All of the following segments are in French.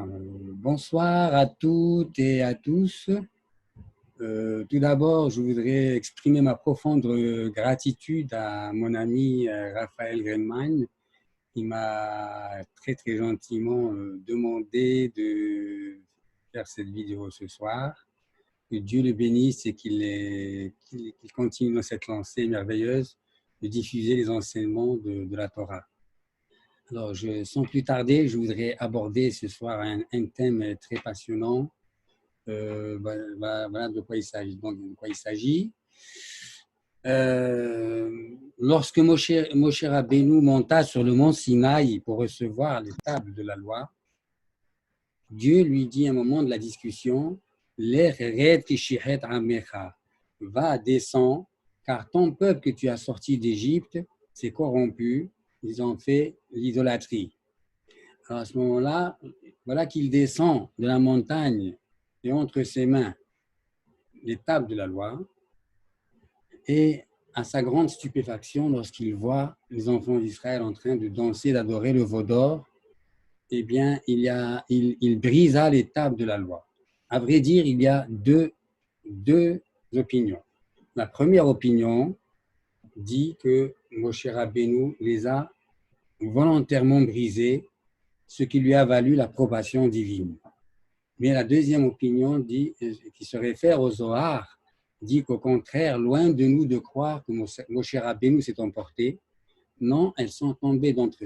Bonsoir à toutes et à tous. Tout d'abord, je voudrais exprimer ma profonde gratitude à mon ami Raphaël Grenman, qui m'a très très gentiment demandé de faire cette vidéo ce soir. Que Dieu le bénisse et qu'il continue dans cette lancée merveilleuse de diffuser les enseignements de la Torah. Alors, sans plus tarder, je voudrais aborder ce soir un thème très passionnant. Voilà de quoi il s'agit. Donc, de quoi il s'agit. Lorsque Moshe Rabbeinu monta sur le mont Sinaï pour recevoir les tables de la loi, Dieu lui dit à un moment de la discussion, va, descends, car ton peuple que tu as sorti d'Égypte s'est corrompu, ils ont fait l'idolâtrie. Alors à ce moment-là, voilà qu'il descend de la montagne et entre ses mains les tables de la loi, et à sa grande stupéfaction, lorsqu'il voit les enfants d'Israël en train de danser, d'adorer le veau d'or, eh bien, il brisa les tables de la loi. À vrai dire, il y a deux opinions. La première opinion dit que Moshe Rabbeinu les a volontairement brisées, ce qui lui a valu l'approbation divine. Mais la deuxième opinion dit, qui se réfère au Zohar, dit qu'au contraire, loin de nous de croire que Moshe Rabbeinu s'est emporté, non, elles sont tombées d'entre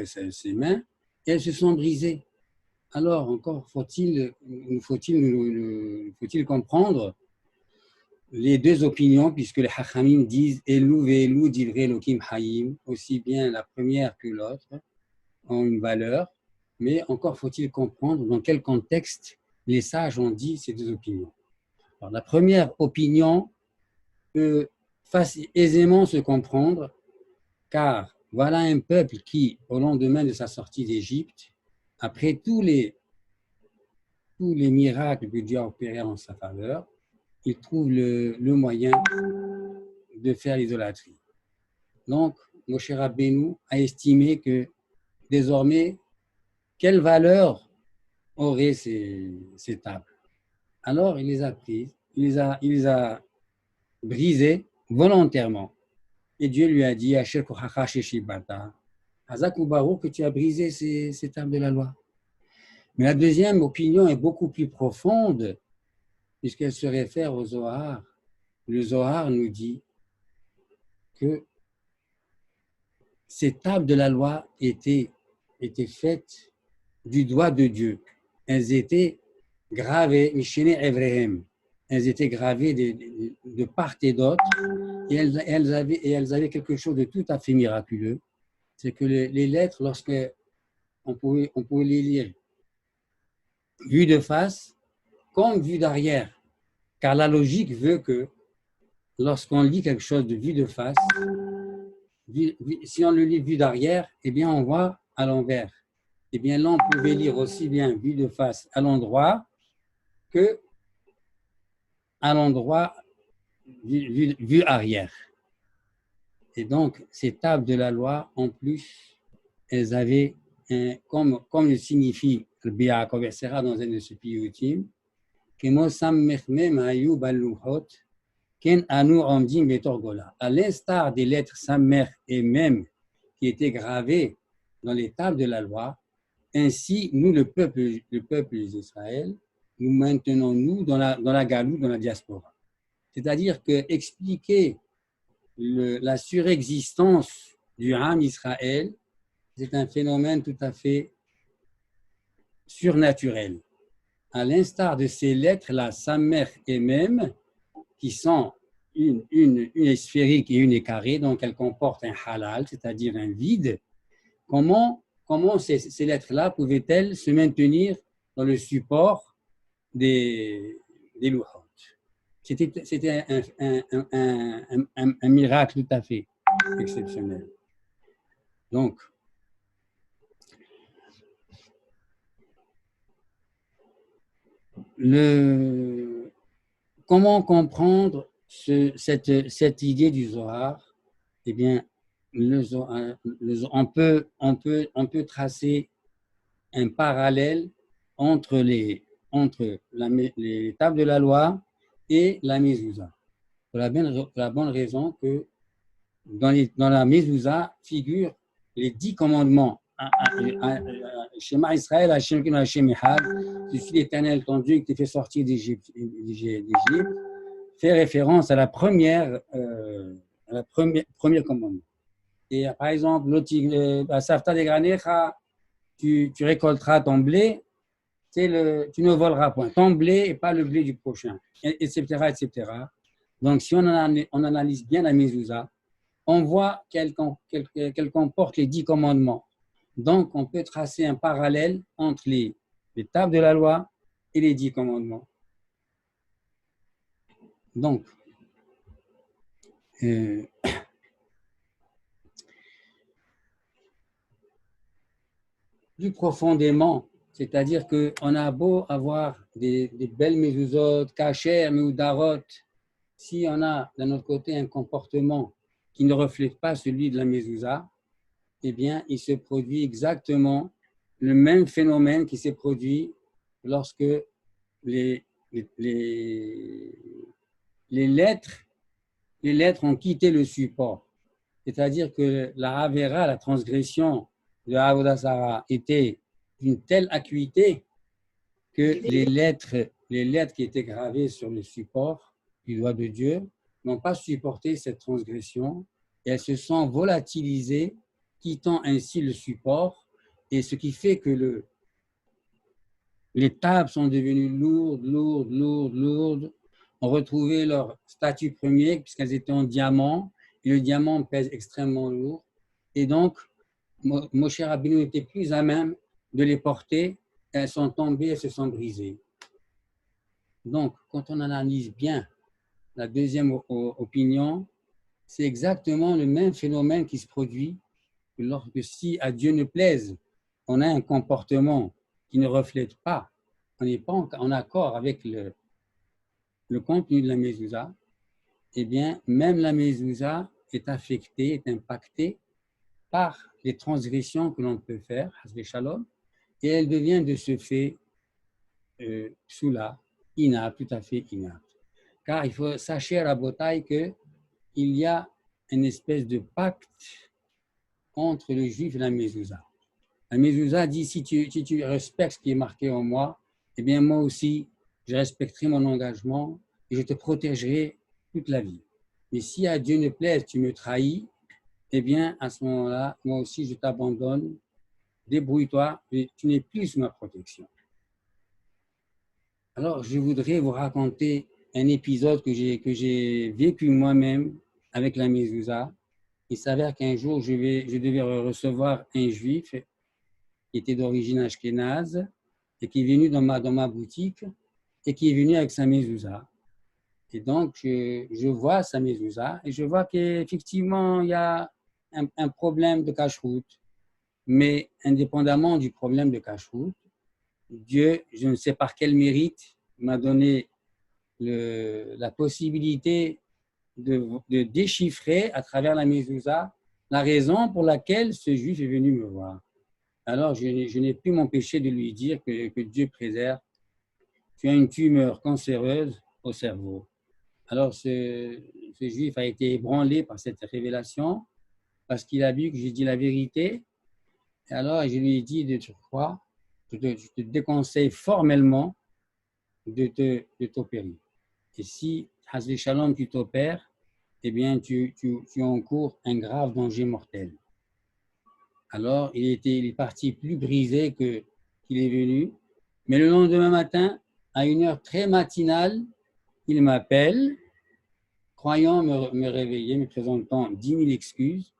ses mains et elles se sont brisées. Alors, encore faut-il comprendre les deux opinions, puisque les Hachamim disent « Elou ve'elou divrei Elokim hayim », aussi bien la première que l'autre ont une valeur, mais encore faut-il comprendre dans quel contexte les sages ont dit ces deux opinions. Alors, la première opinion peut aisément se comprendre, car voilà un peuple qui, au lendemain de sa sortie d'Égypte, après tous les miracles que Dieu a opérés en sa faveur, il trouve le moyen de faire l'idolâtrie. Donc, Moshe Rabbeinu a estimé que désormais, quelle valeur auraient ces tables? Alors, il les a prises, il les a brisées volontairement. Et Dieu lui a dit, que tu as brisé ces tables de la loi. Mais la deuxième opinion est beaucoup plus profonde, puisqu'elle se réfère au Zohar. Le Zohar nous dit que ces tables de la loi étaient faites du doigt de Dieu. Elles étaient gravées, elles étaient gravées de part et d'autre, et elles avaient quelque chose de tout à fait miraculeux. C'est que les lettres, on pouvait les lire vues de face comme vues d'arrière, car la logique veut que lorsqu'on lit quelque chose de vue de face, si on le lit vue d'arrière, eh bien on voit à l'envers. Eh bien là, on pouvait lire aussi bien vue de face à l'endroit que à l'endroit vue arrière. Et donc, ces tables de la loi, en plus, elles avaient, comme le signifie le Biakov Essera dans un de ses piyutim, à l'instar des lettres Samer et Mem qui étaient gravées dans les tables de la loi, ainsi, nous, le peuple d'Israël, nous maintenons, nous, dans la galoute, dans la diaspora. C'est-à-dire que expliquer la surexistence du Ham Israël, c'est un phénomène tout à fait surnaturel. À l'instar de ces lettres-là, Samer et Mem, qui sont une est sphérique et une est carrée, donc elles comportent un halal, c'est-à-dire un vide. Comment ces lettres-là pouvaient-elles se maintenir dans le support des louhot? C'était un miracle tout à fait exceptionnel. Donc, comment comprendre cette idée du Zohar? Eh bien, on peut tracer un parallèle entre les tables de la loi et la mezouza. Pour la bonne raison que dans la mezouza figurent les 10 commandements. Shema Israël, Hashem Kinu Hashem Echad, je suis l'Éternel ton Dieu qui t'a fait sortir d'Égypte, fait référence à la première premier commandement. Et par exemple, à Safta de Granecha, tu récolteras ton blé, tu ne voleras point ton blé et pas le blé du prochain, etc., etc. Donc, si on analyse bien la mezouza, on voit qu'elle comporte les 10 commandements. Donc, on peut tracer un parallèle entre les tables de la loi et les 10 commandements. Donc, plus profondément, c'est-à-dire qu'on a beau avoir des belles mezuzot, kasher, meudarot, si on a d'un autre côté un comportement qui ne reflète pas celui de la mezouza, eh bien, il se produit exactement le même phénomène qui s'est produit lorsque les lettres ont quitté le support. C'est-à-dire que la Havera, la transgression de Avodah Zarah, était d'une telle acuité que les lettres qui étaient gravées sur le support du doigt de Dieu n'ont pas supporté cette transgression et elles se sont volatilisées, quittant ainsi le support, et ce qui fait que les tables sont devenues lourdes, ont retrouvé leur statut premier puisqu'elles étaient en diamant, et le diamant pèse extrêmement lourd, et donc Moshe Rabbeinu n'était plus à même de les porter, elles sont tombées, elles se sont brisées. Donc, quand on analyse bien la deuxième opinion, c'est exactement le même phénomène qui se produit lorsque, si à Dieu ne plaise, on a un comportement qui ne reflète pas, on n'est pas en accord avec le contenu de la mezouza, eh bien, même la mezouza est affectée, est impactée par les transgressions que l'on peut faire, hasbe shalom, et elle devient de ce fait psoula, inapte, tout à fait inapte. Car il faut sachez à la bataille qu'il y a une espèce de pacte entre le juif et la mezouza. La mezouza dit, si tu respectes ce qui est marqué en moi, eh bien moi aussi, je respecterai mon engagement et je te protégerai toute la vie. Mais si à Dieu ne plaise, tu me trahis, eh bien à ce moment-là, moi aussi, je t'abandonne, débrouille-toi, tu n'es plus sous ma protection. Alors, je voudrais vous raconter un épisode que j'ai vécu moi-même avec la mezouza. Il s'avère qu'un jour, je devais recevoir un juif qui était d'origine ashkénaze et qui est venu dans ma boutique et qui est venu avec sa mezouza. Et donc, je vois sa mezouza et je vois qu'effectivement, il y a un problème de cache-route. Mais indépendamment du problème de cache-route, Dieu, je ne sais par quel mérite, m'a donné la possibilité de déchiffrer à travers la mezouza la raison pour laquelle ce juif est venu me voir. Alors, je n'ai pu m'empêcher de lui dire que Dieu préserve. Tu as une tumeur cancéreuse au cerveau. Alors, ce juif a été ébranlé par cette révélation parce qu'il a vu que j'ai dit la vérité. Et alors, je lui ai dit de croire, je te déconseille formellement de t'opérer. Et si, hasbe shalom, tu t'opères, eh bien, tu encours un grave danger mortel. Alors, il est parti plus brisé qu'il est venu. Mais le lendemain matin, à une heure très matinale, il m'appelle, croyant me réveiller, me présentant 10 000 excuses.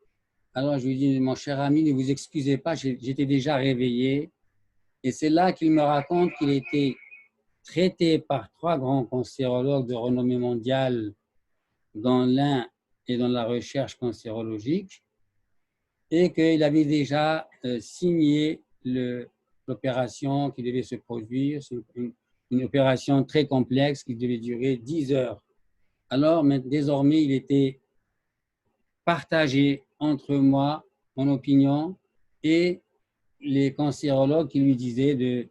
Alors, je lui dis, mon cher ami, ne vous excusez pas, j'étais déjà réveillé. Et c'est là qu'il me raconte qu'il était traité par 3 grands cancérologues de renommée mondiale dans l'un et dans la recherche cancérologique, et qu'il avait déjà signé l'opération qui devait se produire, une opération très complexe qui devait durer 10 heures. Alors, désormais, il était partagé entre moi, mon opinion, et les cancérologues qui lui disaient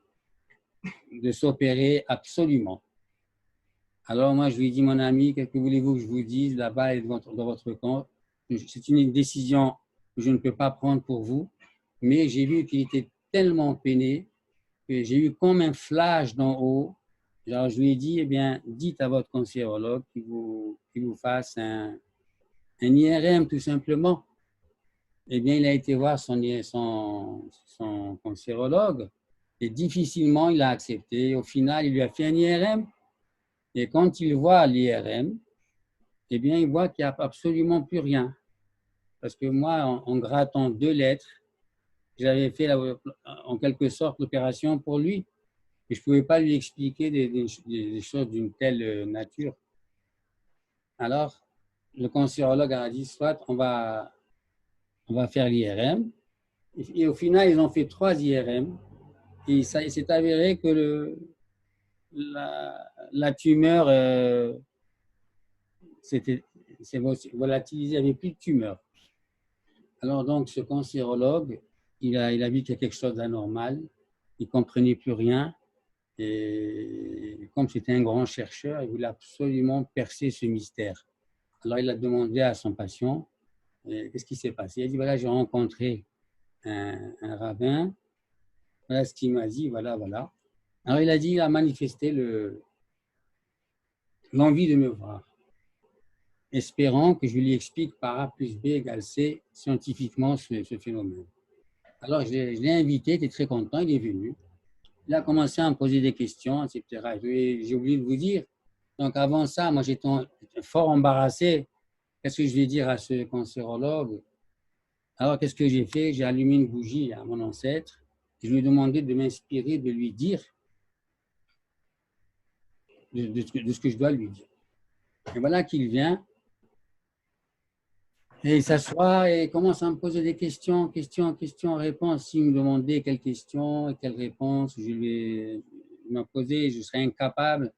de s'opérer absolument. Alors moi, je lui ai dit, mon ami, qu'est-ce que voulez-vous que je vous dise là-bas et dans votre camp? C'est une décision que je ne peux pas prendre pour vous, mais j'ai vu qu'il était tellement peiné que j'ai eu comme un flash d'en haut. Alors je lui ai dit, eh bien, dites à votre cancérologue qu'il vous fasse un IRM tout simplement. Eh bien, il a été voir son cancérologue et difficilement il a accepté. Au final, il lui a fait un IRM. Et quand il voit l'IRM, eh bien, il voit qu'il n'y a absolument plus rien. Parce que moi, en grattant 2 lettres, j'avais fait en quelque sorte l'opération pour lui. Et je ne pouvais pas lui expliquer des choses d'une telle nature. Alors, le cancérologue a dit, soit on va faire l'IRM. Et au final, ils ont fait 3 IRM. Et il s'est avéré que la tumeur s'est volatilisée, il n'y avait plus de tumeur. Alors donc, ce cancérologue, il a vu qu'il y a quelque chose d'anormal, il ne comprenait plus rien. Et comme c'était un grand chercheur, il voulait absolument percer ce mystère. Alors il a demandé à son patient, qu'est-ce qui s'est passé? Il a dit, voilà, j'ai rencontré un rabbin, voilà ce qu'il m'a dit, voilà. Alors il a dit, il a manifesté l'envie de me voir, espérant que je lui explique par A plus B égale C scientifiquement ce phénomène. Alors je l'ai invité, il était très content, il est venu. Il a commencé à me poser des questions, etc. J'ai oublié de vous dire. Donc avant ça, moi j'étais fort embarrassé. Qu'est-ce que je vais dire à ce cancérologue? Alors qu'est-ce que j'ai fait? J'ai allumé une bougie à mon ancêtre. Je lui ai demandé de m'inspirer, de lui dire de ce que je dois lui dire. Et voilà qu'il vient. Et il s'assoit et commence à me poser des questions, réponses. S'il me demandait quelles questions et quelles réponses je lui me posais, je serais incapable.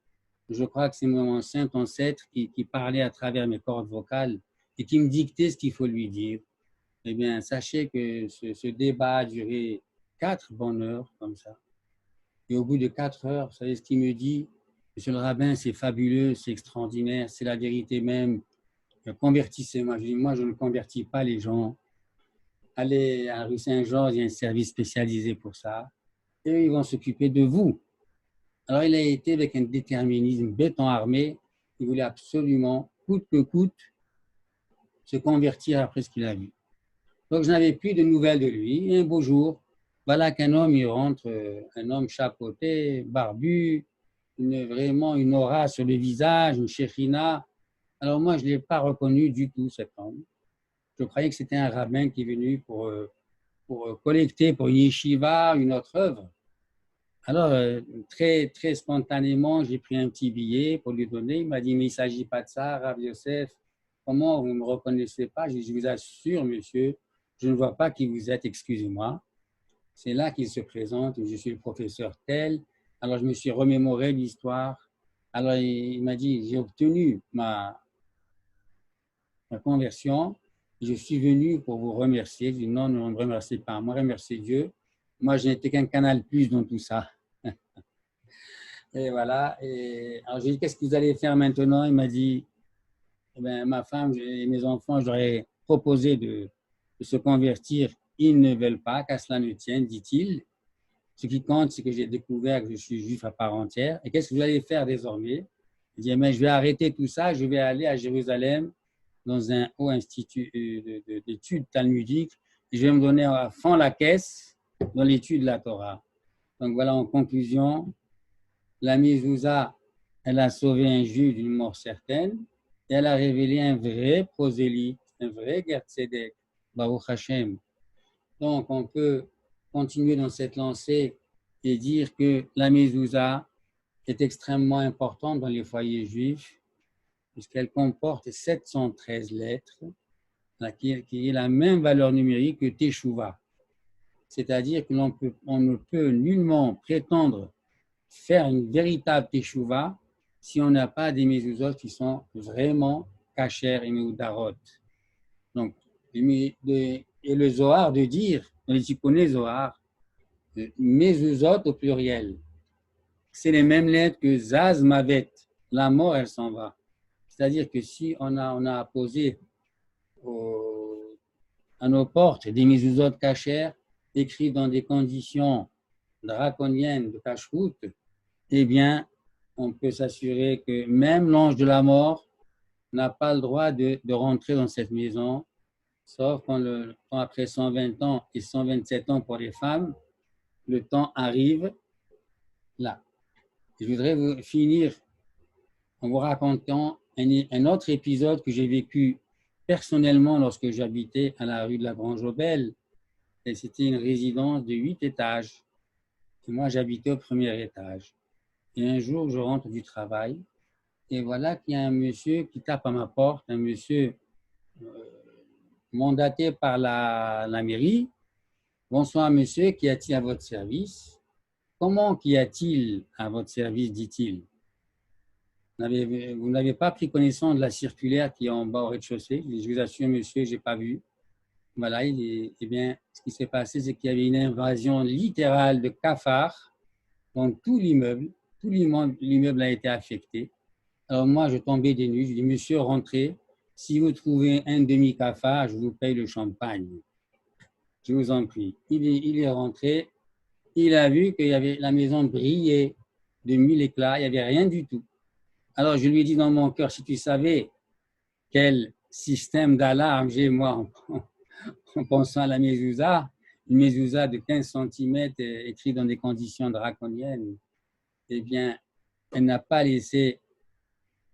Je crois que c'est mon saint ancêtre qui parlait à travers mes cordes vocales et qui me dictait ce qu'il faut lui dire. Eh bien, sachez que ce débat a duré 4 bonnes heures comme ça. Et au bout de 4 heures, vous savez ce qu'il me dit? Monsieur le rabbin, c'est fabuleux, c'est extraordinaire, c'est la vérité même. Convertissez-moi. Je dis, moi, je ne convertis pas les gens. Allez à rue Saint-Georges, il y a un service spécialisé pour ça. Et eux, ils vont s'occuper de vous. Alors, il a été avec un déterminisme béton armé. Il voulait absolument, coûte que coûte, se convertir après ce qu'il a vu. Donc, je n'avais plus de nouvelles de lui. Et un beau jour, voilà qu'un homme, il rentre, un homme chapeauté, barbu, vraiment une aura sur le visage, une chérina. Alors, moi, je ne l'ai pas reconnu du tout, cet homme. Je croyais que c'était un rabbin qui est venu pour collecter pour une yeshiva, une autre œuvre. Alors, très, très spontanément, j'ai pris un petit billet pour lui donner. Il m'a dit, mais il ne s'agit pas de ça, Rav Yosef. Comment vous ne me reconnaissez pas? Je vous assure, monsieur, je ne vois pas qui vous êtes, excusez-moi. C'est là qu'il se présente, je suis le professeur tel. Alors, je me suis remémoré l'histoire. Alors, il m'a dit, j'ai obtenu ma conversion. Je suis venu pour vous remercier. Je dis, non, ne me remerciez pas. Moi, remerciez Dieu. Moi, je n'étais qu'un canal plus dans tout ça. Et voilà. Et alors, j'ai dit, qu'est-ce que vous allez faire maintenant? Il m'a dit, eh bien, ma femme et mes enfants, je leur ai proposé de se convertir. Ils ne veulent pas, qu'à cela ne tienne, dit-il. Ce qui compte, c'est que j'ai découvert que je suis juif à part entière. Et qu'est-ce que vous allez faire désormais? Il dit, je vais arrêter tout ça. Je vais aller à Jérusalem dans un haut institut d'études talmudiques. Et je vais me donner à fond la caisse dans l'étude de la Torah. Donc voilà, en conclusion, la Mezouza, elle a sauvé un juif d'une mort certaine et elle a révélé un vrai prosélyte, un vrai Ger Tzedek, Baruch Hashem. Donc on peut continuer dans cette lancée et dire que la Mezouza est extrêmement importante dans les foyers juifs puisqu'elle comporte 713 lettres qui est la même valeur numérique que Teshuvah. C'est-à-dire que on ne peut nullement prétendre faire une véritable Teshuvah si on n'a pas des mezuzot qui sont vraiment kasher et meudarot. Donc, et le Zohar de dire, tu connais Zohar, mezuzot au pluriel. c'est les mêmes lettres que Zaz Mavet. La mort, elle s'en va. C'est-à-dire que si on a posé à nos portes des mezuzot cachères écrits dans des conditions draconiennes de cache-route, eh bien, on peut s'assurer que même l'ange de la mort n'a pas le droit de rentrer dans cette maison, sauf quand après 120 ans et 127 ans pour les femmes, le temps arrive là. Je voudrais vous finir en vous racontant un autre épisode que j'ai vécu personnellement lorsque j'habitais à la rue de la Grange-aux-Belles. Et c'était une résidence de 8 étages. Et moi, j'habitais au premier étage. Et un jour, je rentre du travail et voilà qu'il y a un monsieur qui tape à ma porte, un monsieur mandaté par la mairie. Bonsoir monsieur, qu'y a-t-il à votre service? Comment qu'y a-t-il à votre service, dit-il. Vous n'avez pas pris connaissance de la circulaire qui est en bas au rez-de-chaussée? Je vous assure monsieur, je n'ai pas vu. Voilà, eh bien, ce qui s'est passé, c'est qu'il y avait une invasion littérale de cafards dans tout l'immeuble. Tout l'immeuble a été affecté. Alors moi, je tombais des nues. Je dis, monsieur, rentrez. Si vous trouvez un demi-cafard, je vous paye le champagne. Je vous en prie. Il est rentré. Il a vu qu'il y avait la maison brillait de mille éclats. Il n'y avait rien du tout. Alors je lui ai dit dans mon cœur, si tu savais quel système d'alarme j'ai moi en pensant à la mezouza, une mezouza de 15 cm écrite dans des conditions draconiennes, eh bien, elle n'a pas laissé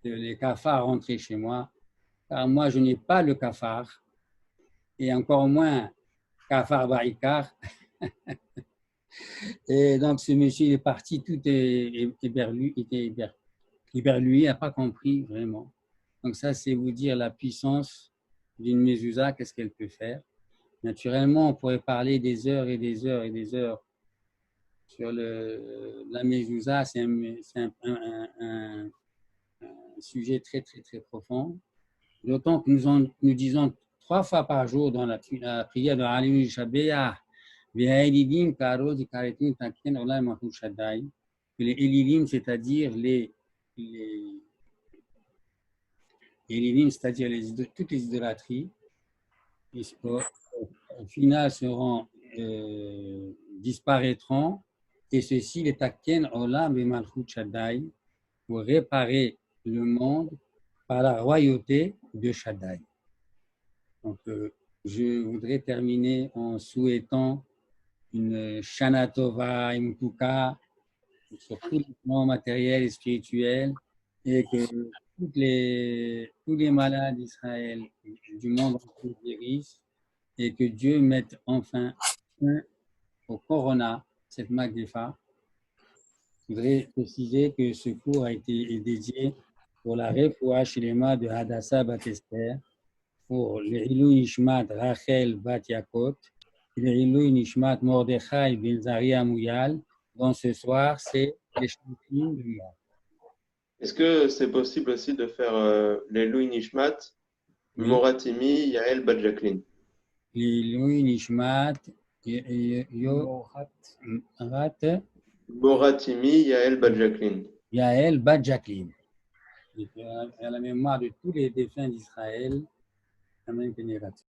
les cafards rentrer chez moi, car moi, je n'ai pas le cafard, et encore moins cafard baricard. Et donc, ce monsieur, il est parti tout éberlué, il n'a pas compris vraiment. Donc ça, c'est vous dire la puissance d'une mezouza, qu'est-ce qu'elle peut faire. Naturellement, on pourrait parler des heures et des heures et des heures sur la mezouza. C'est un sujet très, très, très profond. D'autant que nous disons 3 fois par jour dans la prière de Aliouni Shabéa, que les Elilim, c'est-à-dire les Elilim, c'est-à-dire toutes les idolâtries, au final seront disparaîtront, et ceci les Takken Olam et Malchut Shaddai pour réparer le monde par la royauté de Shaddai. Donc, je voudrais terminer en souhaitant une Shana Tova, une Touka sur tous les plans matériels et spirituels, et que tous les malades d'Israël, du monde entier guérissent, et que Dieu mette enfin fin au corona, cette magnifa. Je voudrais préciser que ce cours a été dédié pour la Refoua Shilema de Hadassah Bat-Esther, pour le Ilou Nishmat Rachel Bat-Yakot et le Ilou Nishmat Mordechai Ben Zaria Mouyal, dont ce soir c'est les champions de mort. Est-ce que c'est possible aussi de faire les Louis Nishmat, Moratimi, Yael Bat Jacqueline? L'Ilou Nishmat Moratimi, Yael Bat Jacqueline. Yael Bat Jacqueline. À la mémoire de tous les défunts d'Israël, la même génération.